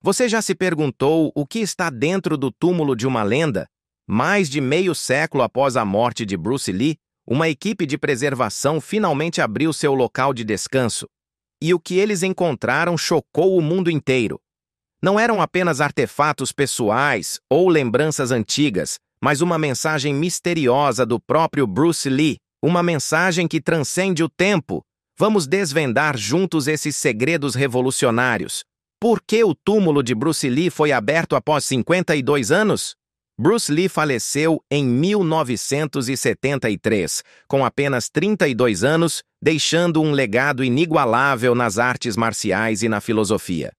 Você já se perguntou o que está dentro do túmulo de uma lenda? Mais de meio século após a morte de Bruce Lee, uma equipe de preservação finalmente abriu seu local de descanso. E o que eles encontraram chocou o mundo inteiro. Não eram apenas artefatos pessoais ou lembranças antigas, mas uma mensagem misteriosa do próprio Bruce Lee, uma mensagem que transcende o tempo. Vamos desvendar juntos esses segredos revolucionários. Por que o túmulo de Bruce Lee foi aberto após 52 anos? Bruce Lee faleceu em 1973, com apenas 32 anos, deixando um legado inigualável nas artes marciais e na filosofia.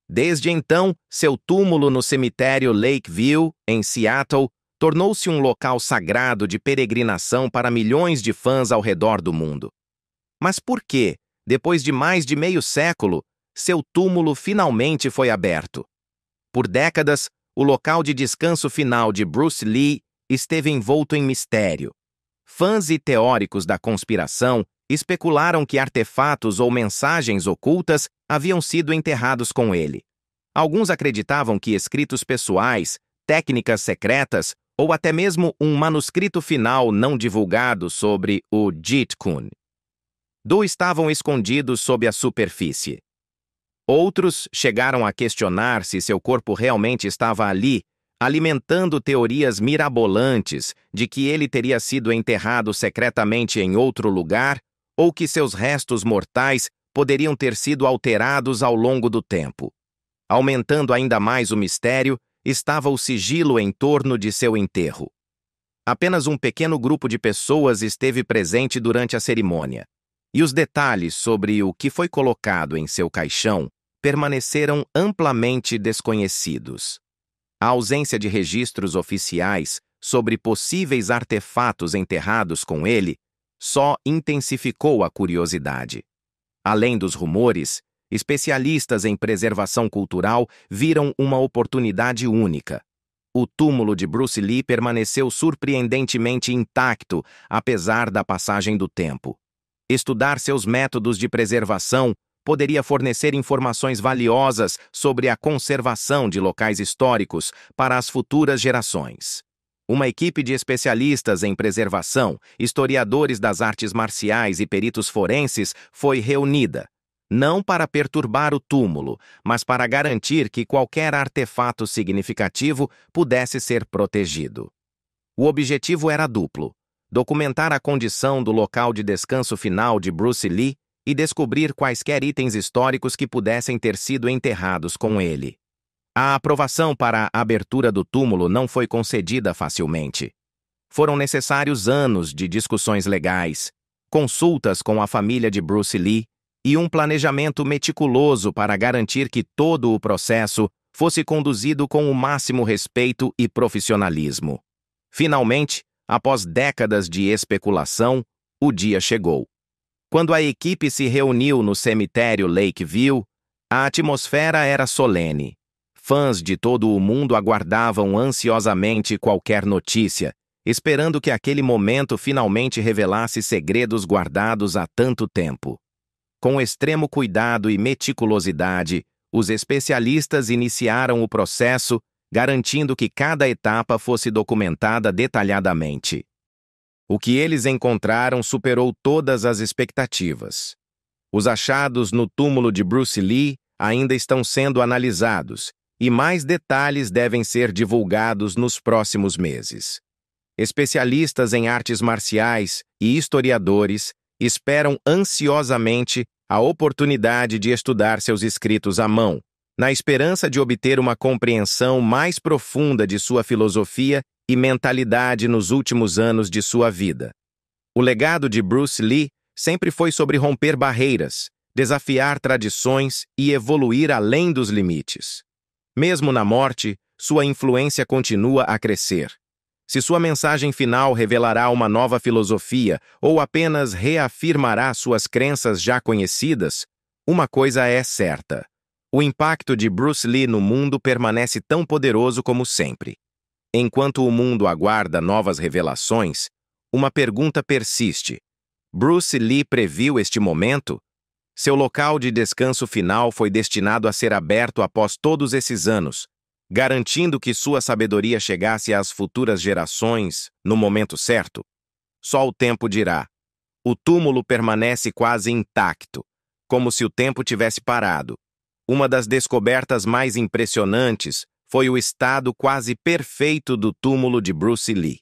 Desde então, seu túmulo no cemitério Lakeview, em Seattle, tornou-se um local sagrado de peregrinação para milhões de fãs ao redor do mundo. Mas por que, depois de mais de meio século, seu túmulo finalmente foi aberto? Por décadas, o local de descanso final de Bruce Lee esteve envolto em mistério. Fãs e teóricos da conspiração especularam que artefatos ou mensagens ocultas haviam sido enterrados com ele. Alguns acreditavam que escritos pessoais, técnicas secretas ou até mesmo um manuscrito final não divulgado sobre o Jeet Kune Do estavam escondidos sob a superfície. Outros chegaram a questionar se seu corpo realmente estava ali, alimentando teorias mirabolantes de que ele teria sido enterrado secretamente em outro lugar ou que seus restos mortais poderiam ter sido alterados ao longo do tempo. Aumentando ainda mais o mistério, estava o sigilo em torno de seu enterro. Apenas um pequeno grupo de pessoas esteve presente durante a cerimônia, e os detalhes sobre o que foi colocado em seu caixão permaneceram amplamente desconhecidos. A ausência de registros oficiais sobre possíveis artefatos enterrados com ele só intensificou a curiosidade. Além dos rumores, especialistas em preservação cultural viram uma oportunidade única. O túmulo de Bruce Lee permaneceu surpreendentemente intacto, apesar da passagem do tempo. Estudar seus métodos de preservação poderia fornecer informações valiosas sobre a conservação de locais históricos para as futuras gerações. Uma equipe de especialistas em preservação, historiadores das artes marciais e peritos forenses foi reunida, não para perturbar o túmulo, mas para garantir que qualquer artefato significativo pudesse ser protegido. O objetivo era duplo: documentar a condição do local de descanso final de Bruce Lee e descobrir quaisquer itens históricos que pudessem ter sido enterrados com ele. A aprovação para a abertura do túmulo não foi concedida facilmente. Foram necessários anos de discussões legais, consultas com a família de Bruce Lee e um planejamento meticuloso para garantir que todo o processo fosse conduzido com o máximo respeito e profissionalismo. Finalmente, após décadas de especulação, o dia chegou. Quando a equipe se reuniu no cemitério Lakeview, a atmosfera era solene. Fãs de todo o mundo aguardavam ansiosamente qualquer notícia, esperando que aquele momento finalmente revelasse segredos guardados há tanto tempo. Com extremo cuidado e meticulosidade, os especialistas iniciaram o processo, garantindo que cada etapa fosse documentada detalhadamente. O que eles encontraram superou todas as expectativas. Os achados no túmulo de Bruce Lee ainda estão sendo analisados, e mais detalhes devem ser divulgados nos próximos meses. Especialistas em artes marciais e historiadores esperam ansiosamente a oportunidade de estudar seus escritos à mão, na esperança de obter uma compreensão mais profunda de sua filosofia e mentalidade nos últimos anos de sua vida. O legado de Bruce Lee sempre foi sobre romper barreiras, desafiar tradições e evoluir além dos limites. Mesmo na morte, sua influência continua a crescer. Se sua mensagem final revelará uma nova filosofia ou apenas reafirmará suas crenças já conhecidas, uma coisa é certa: o impacto de Bruce Lee no mundo permanece tão poderoso como sempre. Enquanto o mundo aguarda novas revelações, uma pergunta persiste: Bruce Lee previu este momento? Seu local de descanso final foi destinado a ser aberto após todos esses anos, garantindo que sua sabedoria chegasse às futuras gerações no momento certo. Só o tempo dirá. O túmulo permanece quase intacto, como se o tempo tivesse parado. Uma das descobertas mais impressionantes foi o estado quase perfeito do túmulo de Bruce Lee.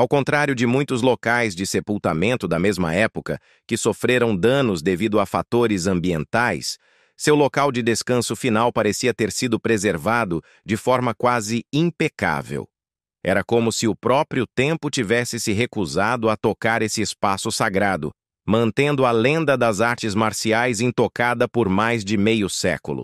Ao contrário de muitos locais de sepultamento da mesma época que sofreram danos devido a fatores ambientais, seu local de descanso final parecia ter sido preservado de forma quase impecável. Era como se o próprio tempo tivesse se recusado a tocar esse espaço sagrado, mantendo a lenda das artes marciais intocada por mais de meio século.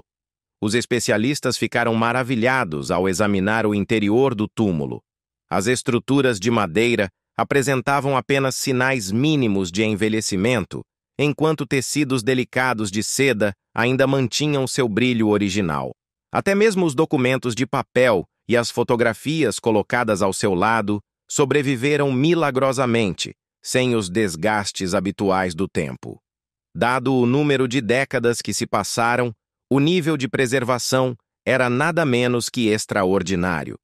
Os especialistas ficaram maravilhados ao examinar o interior do túmulo. As estruturas de madeira apresentavam apenas sinais mínimos de envelhecimento, enquanto tecidos delicados de seda ainda mantinham seu brilho original. Até mesmo os documentos de papel e as fotografias colocadas ao seu lado sobreviveram milagrosamente, sem os desgastes habituais do tempo. Dado o número de décadas que se passaram, o nível de preservação era nada menos que extraordinário.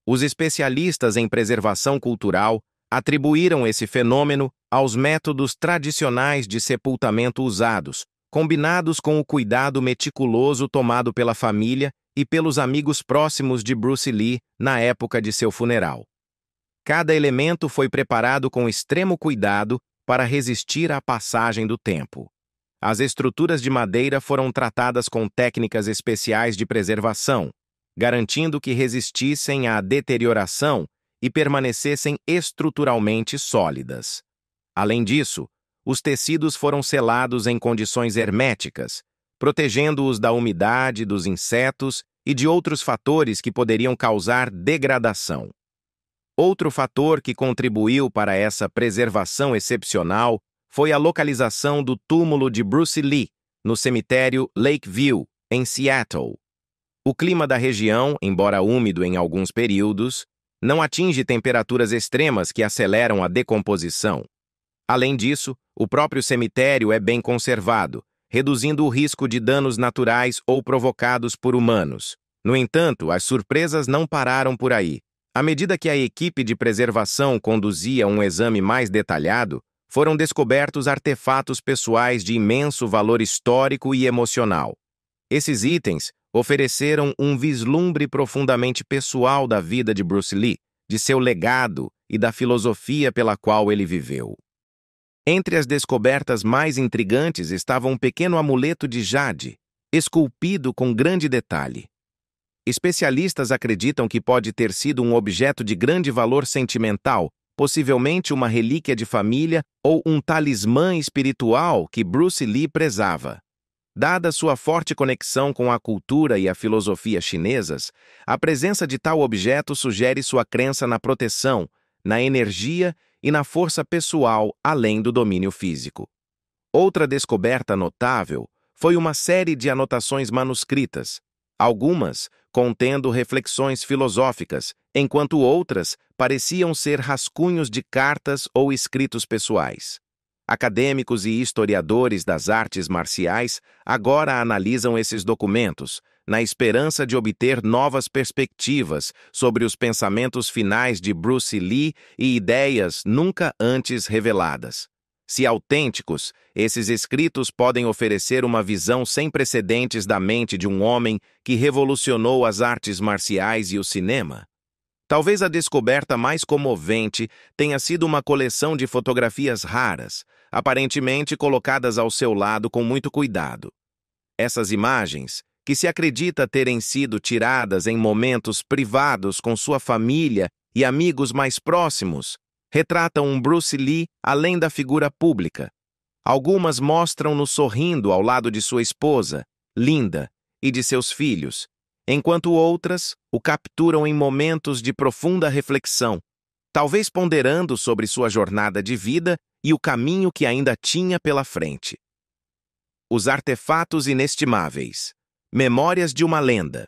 Os especialistas em preservação cultural atribuíram esse fenômeno aos métodos tradicionais de sepultamento usados, combinados com o cuidado meticuloso tomado pela família e pelos amigos próximos de Bruce Lee na época de seu funeral. Cada elemento foi preparado com extremo cuidado para resistir à passagem do tempo. As estruturas de madeira foram tratadas com técnicas especiais de preservação, garantindo que resistissem à deterioração e permanecessem estruturalmente sólidas. Além disso, os tecidos foram selados em condições herméticas, protegendo-os da umidade, dos insetos e de outros fatores que poderiam causar degradação. Outro fator que contribuiu para essa preservação excepcional foi a localização do túmulo de Bruce Lee, no cemitério Lakeview, em Seattle. O clima da região, embora úmido em alguns períodos, não atinge temperaturas extremas que aceleram a decomposição. Além disso, o próprio cemitério é bem conservado, reduzindo o risco de danos naturais ou provocados por humanos. No entanto, as surpresas não pararam por aí. À medida que a equipe de preservação conduzia um exame mais detalhado, foram descobertos artefatos pessoais de imenso valor histórico e emocional. Esses itens ofereceram um vislumbre profundamente pessoal da vida de Bruce Lee, de seu legado e da filosofia pela qual ele viveu. Entre as descobertas mais intrigantes estava um pequeno amuleto de jade, esculpido com grande detalhe. Especialistas acreditam que pode ter sido um objeto de grande valor sentimental, possivelmente uma relíquia de família ou um talismã espiritual que Bruce Lee prezava. Dada sua forte conexão com a cultura e a filosofia chinesas, a presença de tal objeto sugere sua crença na proteção, na energia e na força pessoal além do domínio físico. Outra descoberta notável foi uma série de anotações manuscritas, algumas contendo reflexões filosóficas, enquanto outras pareciam ser rascunhos de cartas ou escritos pessoais. Acadêmicos e historiadores das artes marciais agora analisam esses documentos, na esperança de obter novas perspectivas sobre os pensamentos finais de Bruce Lee e ideias nunca antes reveladas. Se autênticos, esses escritos podem oferecer uma visão sem precedentes da mente de um homem que revolucionou as artes marciais e o cinema. Talvez a descoberta mais comovente tenha sido uma coleção de fotografias raras, aparentemente colocadas ao seu lado com muito cuidado. Essas imagens, que se acredita terem sido tiradas em momentos privados com sua família e amigos mais próximos, retratam um Bruce Lee além da figura pública. Algumas mostram-no sorrindo ao lado de sua esposa, Linda, e de seus filhos, enquanto outras o capturam em momentos de profunda reflexão, talvez ponderando sobre sua jornada de vida e o caminho que ainda tinha pela frente. Os artefatos inestimáveis. Memórias de uma lenda.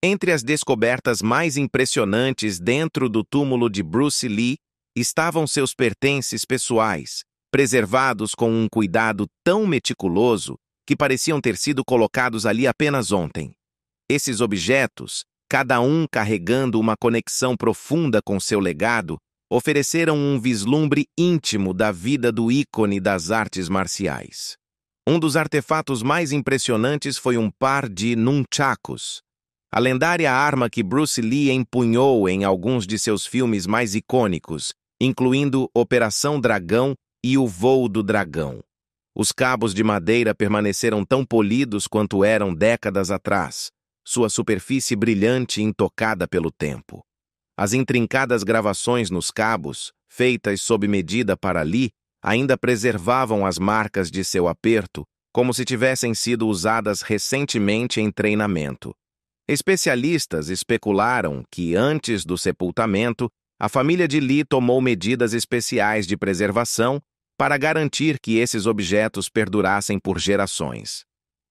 Entre as descobertas mais impressionantes dentro do túmulo de Bruce Lee estavam seus pertences pessoais, preservados com um cuidado tão meticuloso que pareciam ter sido colocados ali apenas ontem. Esses objetos, cada um carregando uma conexão profunda com seu legado, ofereceram um vislumbre íntimo da vida do ícone das artes marciais. Um dos artefatos mais impressionantes foi um par de nunchakus, a lendária arma que Bruce Lee empunhou em alguns de seus filmes mais icônicos, incluindo Operação Dragão e O Voo do Dragão. Os cabos de madeira permaneceram tão polidos quanto eram décadas atrás, sua superfície brilhante e intocada pelo tempo. As intrincadas gravações nos cabos, feitas sob medida para Lee, ainda preservavam as marcas de seu aperto, como se tivessem sido usadas recentemente em treinamento. Especialistas especularam que, antes do sepultamento, a família de Lee tomou medidas especiais de preservação para garantir que esses objetos perdurassem por gerações.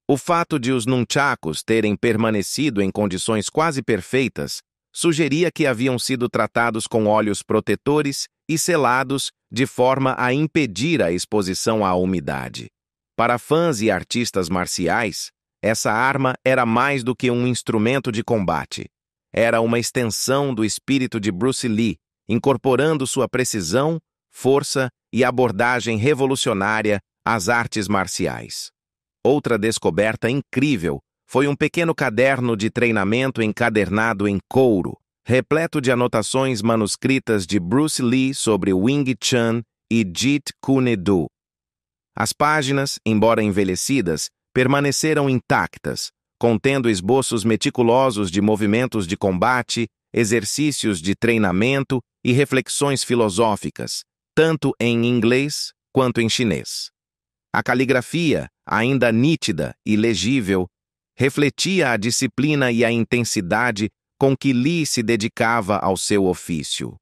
O fato de os nunchakus terem permanecido em condições quase perfeitas sugeria que haviam sido tratados com óleos protetores e selados de forma a impedir a exposição à umidade. Para fãs e artistas marciais, essa arma era mais do que um instrumento de combate. Era uma extensão do espírito de Bruce Lee, incorporando sua precisão, força e abordagem revolucionária às artes marciais. Outra descoberta incrível foi um pequeno caderno de treinamento encadernado em couro, repleto de anotações manuscritas de Bruce Lee sobre Wing Chun e Jeet Kune Do. As páginas, embora envelhecidas, permaneceram intactas, contendo esboços meticulosos de movimentos de combate, exercícios de treinamento e reflexões filosóficas, tanto em inglês quanto em chinês. A caligrafia, ainda nítida e legível, refletia a disciplina e a intensidade com que Lee se dedicava ao seu ofício.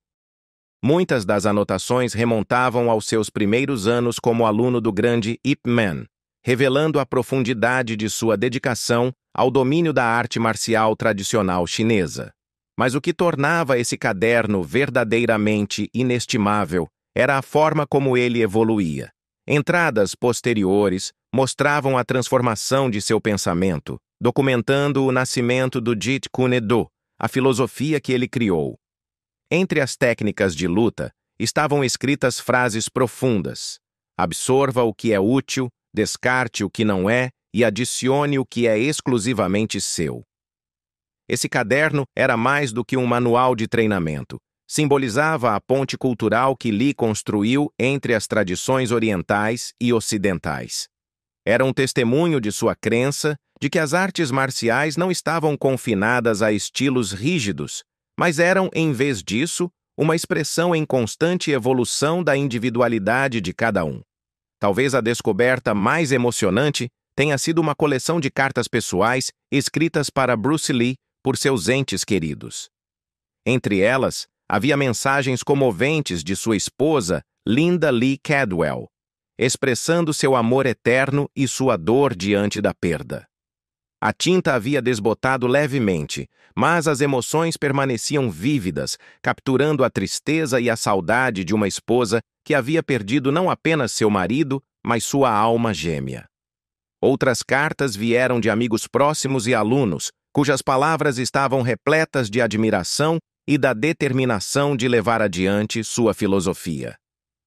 Muitas das anotações remontavam aos seus primeiros anos como aluno do grande Ip Man, revelando a profundidade de sua dedicação ao domínio da arte marcial tradicional chinesa. Mas o que tornava esse caderno verdadeiramente inestimável era a forma como ele evoluía. Entradas posteriores mostravam a transformação de seu pensamento, documentando o nascimento do Jeet Kune Do, a filosofia que ele criou. Entre as técnicas de luta estavam escritas frases profundas: absorva o que é útil, descarte o que não é e adicione o que é exclusivamente seu. Esse caderno era mais do que um manual de treinamento. Simbolizava a ponte cultural que Lee construiu entre as tradições orientais e ocidentais. Era um testemunho de sua crença de que as artes marciais não estavam confinadas a estilos rígidos, mas eram, em vez disso, uma expressão em constante evolução da individualidade de cada um. Talvez a descoberta mais emocionante tenha sido uma coleção de cartas pessoais escritas para Bruce Lee por seus entes queridos. Entre elas, havia mensagens comoventes de sua esposa, Linda Lee Cadwell, expressando seu amor eterno e sua dor diante da perda. A tinta havia desbotado levemente, mas as emoções permaneciam vívidas, capturando a tristeza e a saudade de uma esposa que havia perdido não apenas seu marido, mas sua alma gêmea. Outras cartas vieram de amigos próximos e alunos, cujas palavras estavam repletas de admiração e da determinação de levar adiante sua filosofia.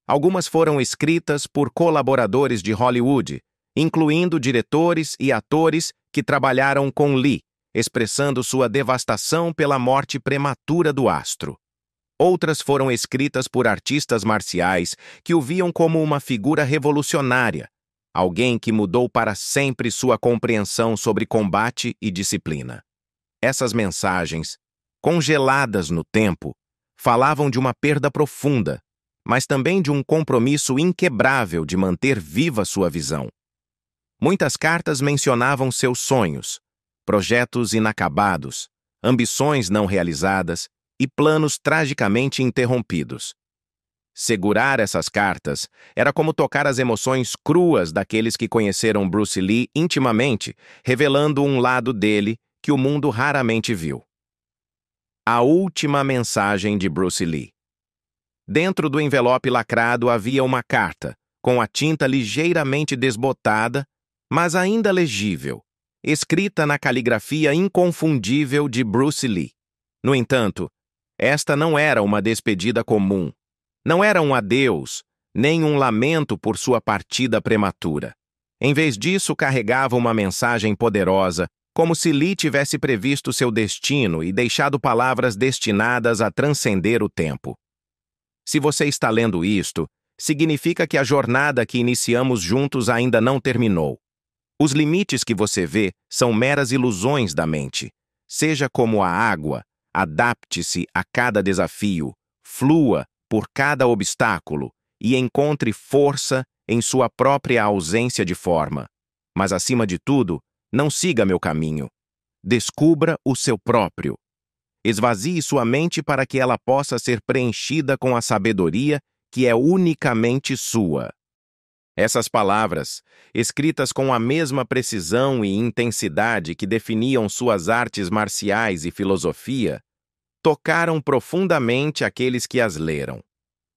Algumas foram escritas por colaboradores de Hollywood, incluindo diretores e atores que trabalharam com Lee, expressando sua devastação pela morte prematura do astro. Outras foram escritas por artistas marciais que o viam como uma figura revolucionária, alguém que mudou para sempre sua compreensão sobre combate e disciplina. Essas mensagens, congeladas no tempo, falavam de uma perda profunda, mas também de um compromisso inquebrável de manter viva sua visão. Muitas cartas mencionavam seus sonhos, projetos inacabados, ambições não realizadas e planos tragicamente interrompidos. Segurar essas cartas era como tocar as emoções cruas daqueles que conheceram Bruce Lee intimamente, revelando um lado dele que o mundo raramente viu. A última mensagem de Bruce Lee. Dentro do envelope lacrado havia uma carta, com a tinta ligeiramente desbotada, mas ainda legível, escrita na caligrafia inconfundível de Bruce Lee. No entanto, esta não era uma despedida comum. Não era um adeus, nem um lamento por sua partida prematura. Em vez disso, carregava uma mensagem poderosa, como se Lee tivesse previsto seu destino e deixado palavras destinadas a transcender o tempo. Se você está lendo isto, significa que a jornada que iniciamos juntos ainda não terminou. Os limites que você vê são meras ilusões da mente. Seja como a água, adapte-se a cada desafio, flua por cada obstáculo e encontre força em sua própria ausência de forma. Mas, acima de tudo, não siga meu caminho. Descubra o seu próprio. Esvazie sua mente para que ela possa ser preenchida com a sabedoria que é unicamente sua. Essas palavras, escritas com a mesma precisão e intensidade que definiam suas artes marciais e filosofia, tocaram profundamente aqueles que as leram.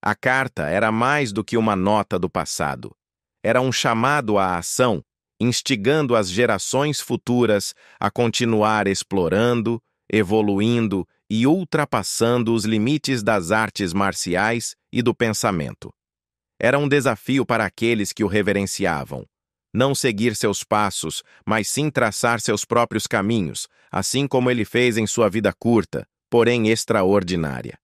A carta era mais do que uma nota do passado. Era um chamado à ação, instigando as gerações futuras a continuar explorando, evoluindo e ultrapassando os limites das artes marciais e do pensamento. Era um desafio para aqueles que o reverenciavam. Não seguir seus passos, mas sim traçar seus próprios caminhos, assim como ele fez em sua vida curta, porém extraordinária.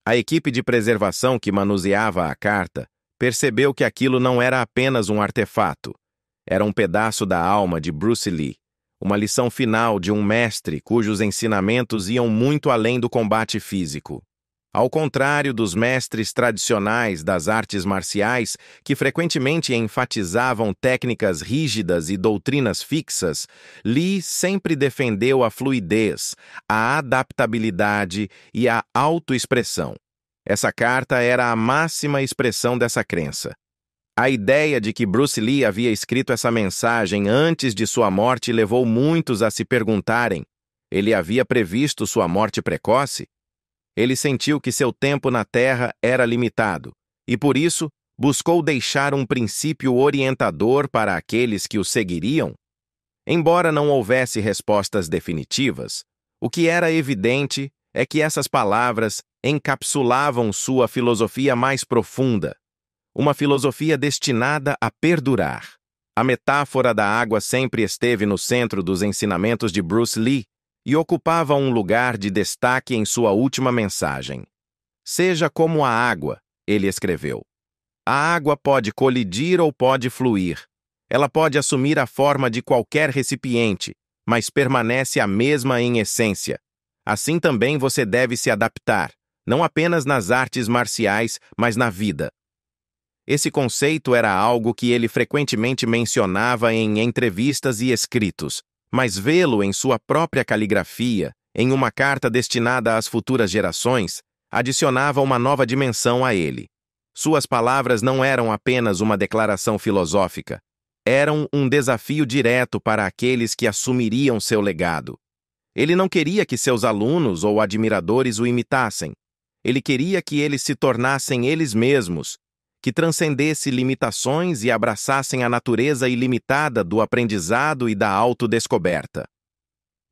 A equipe de preservação que manuseava a carta percebeu que aquilo não era apenas um artefato. Era um pedaço da alma de Bruce Lee, uma lição final de um mestre cujos ensinamentos iam muito além do combate físico. Ao contrário dos mestres tradicionais das artes marciais, que frequentemente enfatizavam técnicas rígidas e doutrinas fixas, Lee sempre defendeu a fluidez, a adaptabilidade e a autoexpressão. Essa carta era a máxima expressão dessa crença. A ideia de que Bruce Lee havia escrito essa mensagem antes de sua morte levou muitos a se perguntarem: ele havia previsto sua morte precoce? Ele sentiu que seu tempo na Terra era limitado e, por isso, buscou deixar um princípio orientador para aqueles que o seguiriam? Embora não houvesse respostas definitivas, o que era evidente é que essas palavras encapsulavam sua filosofia mais profunda, uma filosofia destinada a perdurar. A metáfora da água sempre esteve no centro dos ensinamentos de Bruce Lee e ocupava um lugar de destaque em sua última mensagem. Seja como a água, ele escreveu. A água pode colidir ou pode fluir. Ela pode assumir a forma de qualquer recipiente, mas permanece a mesma em essência. Assim também você deve se adaptar, não apenas nas artes marciais, mas na vida. Esse conceito era algo que ele frequentemente mencionava em entrevistas e escritos, mas vê-lo em sua própria caligrafia, em uma carta destinada às futuras gerações, adicionava uma nova dimensão a ele. Suas palavras não eram apenas uma declaração filosófica, eram um desafio direto para aqueles que assumiriam seu legado. Ele não queria que seus alunos ou admiradores o imitassem. Ele queria que eles se tornassem eles mesmos, que transcendessem limitações e abraçassem a natureza ilimitada do aprendizado e da autodescoberta.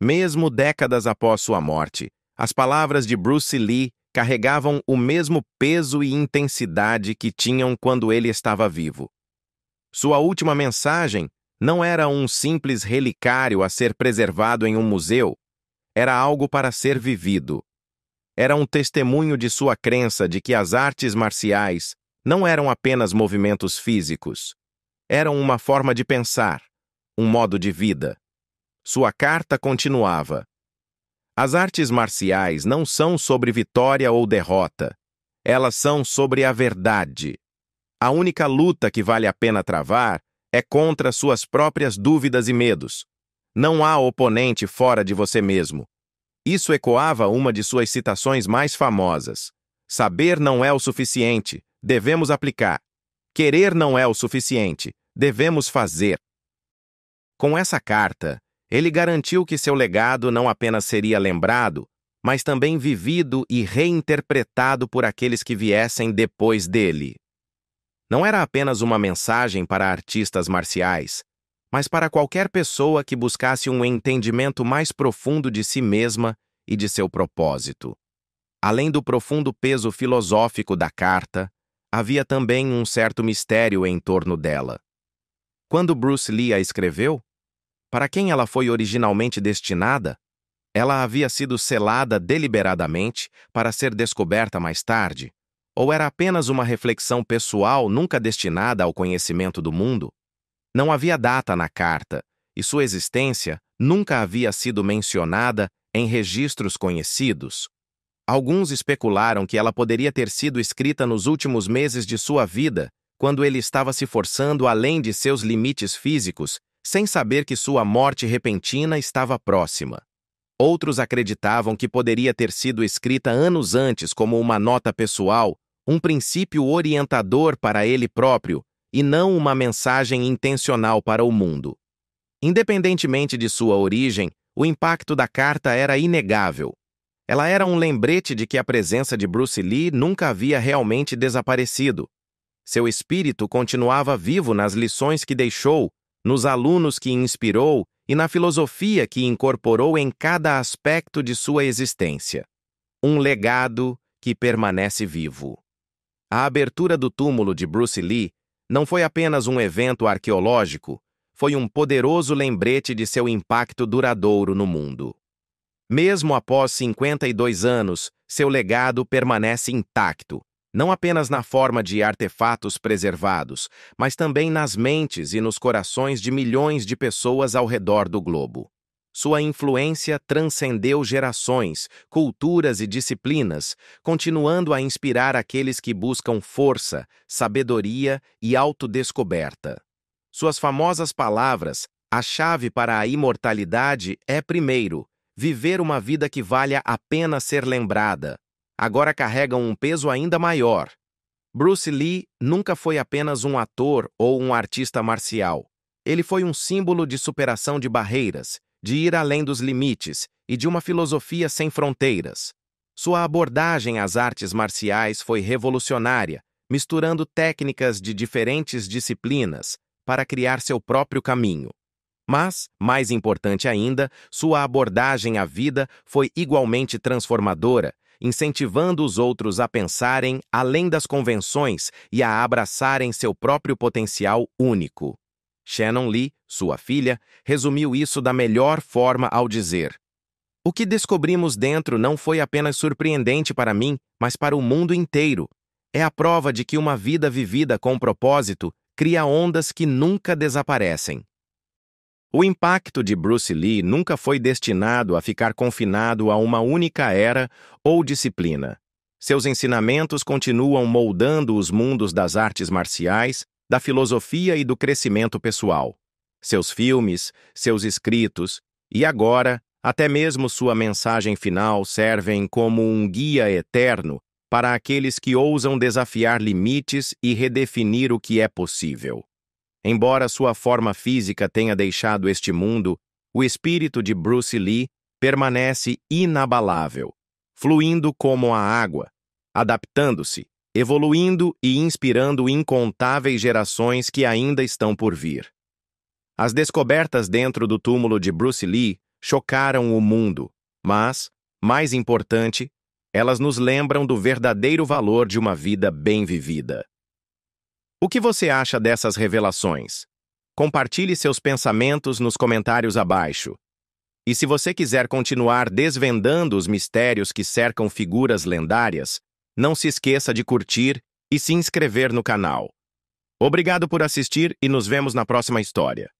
Mesmo décadas após sua morte, as palavras de Bruce Lee carregavam o mesmo peso e intensidade que tinham quando ele estava vivo. Sua última mensagem não era um simples relicário a ser preservado em um museu, era algo para ser vivido. Era um testemunho de sua crença de que as artes marciais não eram apenas movimentos físicos. Eram uma forma de pensar, um modo de vida. Sua carta continuava: as artes marciais não são sobre vitória ou derrota. Elas são sobre a verdade. A única luta que vale a pena travar é contra suas próprias dúvidas e medos. Não há oponente fora de você mesmo. Isso ecoava uma de suas citações mais famosas. Saber não é o suficiente. Devemos aplicar. Querer não é o suficiente. Devemos fazer. Com essa carta, ele garantiu que seu legado não apenas seria lembrado, mas também vivido e reinterpretado por aqueles que viessem depois dele. Não era apenas uma mensagem para artistas marciais, mas para qualquer pessoa que buscasse um entendimento mais profundo de si mesma e de seu propósito. Além do profundo peso filosófico da carta, havia também um certo mistério em torno dela. Quando Bruce Lee a escreveu, para quem ela foi originalmente destinada? Ela havia sido selada deliberadamente para ser descoberta mais tarde? Ou era apenas uma reflexão pessoal nunca destinada ao conhecimento do mundo? Não havia data na carta, e sua existência nunca havia sido mencionada em registros conhecidos. Alguns especularam que ela poderia ter sido escrita nos últimos meses de sua vida, quando ele estava se forçando além de seus limites físicos, sem saber que sua morte repentina estava próxima. Outros acreditavam que poderia ter sido escrita anos antes como uma nota pessoal, um princípio orientador para ele próprio, e não uma mensagem intencional para o mundo. Independentemente de sua origem, o impacto da carta era inegável. Ela era um lembrete de que a presença de Bruce Lee nunca havia realmente desaparecido. Seu espírito continuava vivo nas lições que deixou, nos alunos que inspirou e na filosofia que incorporou em cada aspecto de sua existência. Um legado que permanece vivo. A abertura do túmulo de Bruce Lee não foi apenas um evento arqueológico, foi um poderoso lembrete de seu impacto duradouro no mundo. Mesmo após 52 anos, seu legado permanece intacto, não apenas na forma de artefatos preservados, mas também nas mentes e nos corações de milhões de pessoas ao redor do globo. Sua influência transcendeu gerações, culturas e disciplinas, continuando a inspirar aqueles que buscam força, sabedoria e autodescoberta. Suas famosas palavras, a chave para a imortalidade é, primeiro, viver uma vida que valha a pena ser lembrada, agora carregam um peso ainda maior. Bruce Lee nunca foi apenas um ator ou um artista marcial. Ele foi um símbolo de superação de barreiras, de ir além dos limites e de uma filosofia sem fronteiras. Sua abordagem às artes marciais foi revolucionária, misturando técnicas de diferentes disciplinas para criar seu próprio caminho. Mas, mais importante ainda, sua abordagem à vida foi igualmente transformadora, incentivando os outros a pensarem além das convenções e a abraçarem seu próprio potencial único. Shannon Lee, sua filha, resumiu isso da melhor forma ao dizer: "O que descobrimos dentro não foi apenas surpreendente para mim, mas para o mundo inteiro. É a prova de que uma vida vivida com propósito cria ondas que nunca desaparecem." O impacto de Bruce Lee nunca foi destinado a ficar confinado a uma única era ou disciplina. Seus ensinamentos continuam moldando os mundos das artes marciais, da filosofia e do crescimento pessoal. Seus filmes, seus escritos e agora, até mesmo sua mensagem final servem como um guia eterno para aqueles que ousam desafiar limites e redefinir o que é possível. Embora sua forma física tenha deixado este mundo, o espírito de Bruce Lee permanece inabalável, fluindo como a água, adaptando-se, evoluindo e inspirando incontáveis gerações que ainda estão por vir. As descobertas dentro do túmulo de Bruce Lee chocaram o mundo, mas, mais importante, elas nos lembram do verdadeiro valor de uma vida bem vivida. O que você acha dessas revelações? Compartilhe seus pensamentos nos comentários abaixo. E se você quiser continuar desvendando os mistérios que cercam figuras lendárias, não se esqueça de curtir e se inscrever no canal. Obrigado por assistir e nos vemos na próxima história.